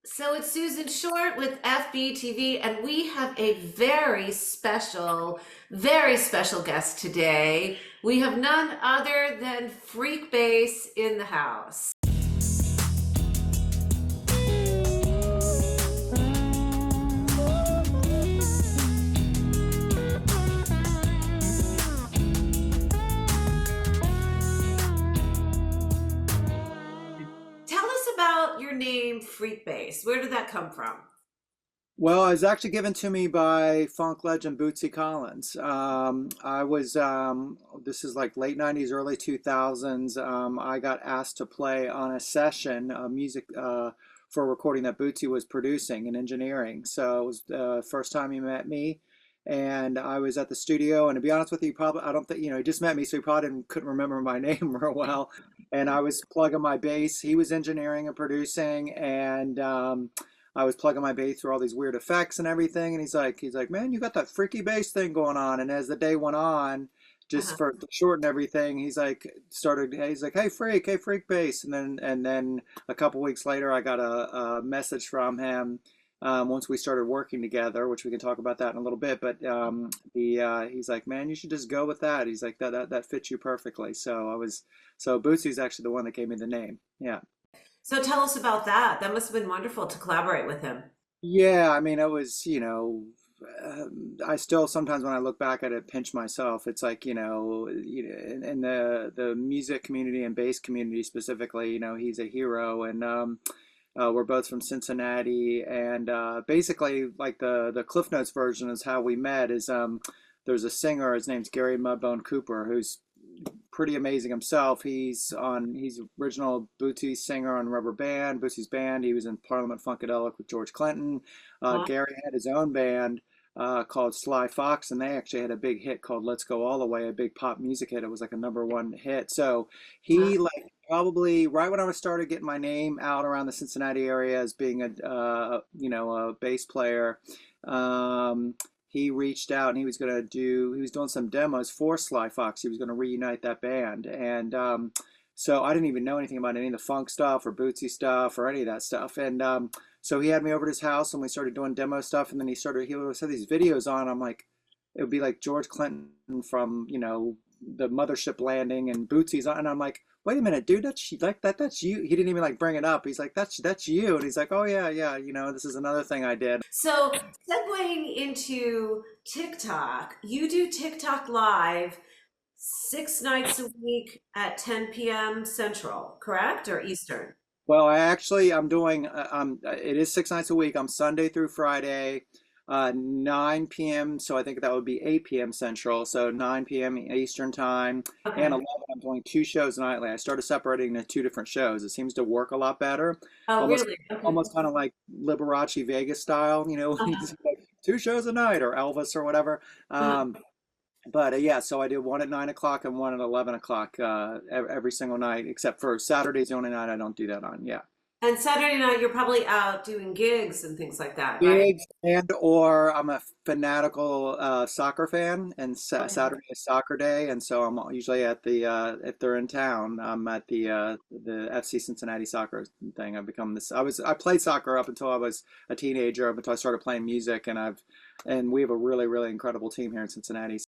So it's Susan Short with FBTV, and we have a very special guest today. We have none other than Freekbass in the house. Tell us about your name, Freekbass. Where did that come from? Well, it was actually given to me by funk legend Bootsy Collins. This is like late 90s, early 2000s. I got asked to play on a session, music for a recording that Bootsy was producing and engineering. So it was the first time he met me. And I was at the studio, and to be honest with you, probably I don't think he just met me, so he probably couldn't remember my name real well. And I was plugging my bass. He was engineering and producing, and I was plugging my bass through all these weird effects and everything, and he's like, man, you got that freaky bass thing going on. And as the day went on, just Uh-huh. for to shorten everything, he's like, hey freak bass. And then a couple weeks later, I got a message from him. Once we started working together, which we can talk about that in a little bit, but he's like, man, you should just go with that. He's like, that fits you perfectly. So Bootsy's actually the one that gave me the name. Yeah. So tell us about that. That must have been wonderful to collaborate with him. Yeah, I mean, it was, I still sometimes when I look back at it, pinch myself. It's like, in the music community and bass community specifically, he's a hero, and we're both from Cincinnati, and basically, like the Cliff Notes version is how we met. Is there's a singer, his name's Gary Mudbone Cooper, who's pretty amazing himself. He's original Bootsy singer on Rubber Band, Bootsy's band. He was in Parliament Funkadelic with George Clinton. Gary had his own band called Sly Fox, and they actually had a big hit called "Let's Go All the Way," a big pop music hit. It was like a #1 hit. So Uh-huh. he like probably right when I was started getting my name out around the Cincinnati area as being a bass player. Um, he reached out and he was doing some demos for Sly Fox. He was going to reunite that band. And so I didn't even know anything about any of the funk stuff or Bootsy stuff or any of that stuff. And so he had me over to his house and we started doing demo stuff. And then he always had these videos on. I'm like, it would be like George Clinton from, the mothership landing and Bootsy's on. And I'm like, wait a minute, dude, that's you. He didn't even like bring it up. He's like, that's you. And he's like, oh yeah, yeah, this is another thing I did. So, segueing into TikTok, you do TikTok live 6 nights a week at 10 p.m. Central, correct? Or Eastern? Well, I'm doing, it is 6 nights a week. I'm Sunday through Friday, 9 p.m. So I think that would be 8 p.m. Central. So 9 p.m. Eastern time and Okay. 11. I'm doing 2 shows nightly. I started separating into 2 different shows. It seems to work a lot better. Oh, Almost, really? Okay. almost kind of like Liberace Vegas style, Uh-huh. like 2 shows a night or Elvis or whatever. Uh-huh. But yeah, so I did one at 9 o'clock and one at 11 o'clock every single night, except for Saturday's the only night I don't do that on. Yeah. And Saturday night, you're probably out doing gigs and things like that, right? Gigs and or I'm a fanatical soccer fan, and Okay. Saturday is soccer day, and so I'm usually at the if they're in town, I'm at the FC Cincinnati soccer thing. I've become this. I played soccer up until I was a teenager, up until I started playing music, and we have a really incredible team here in Cincinnati.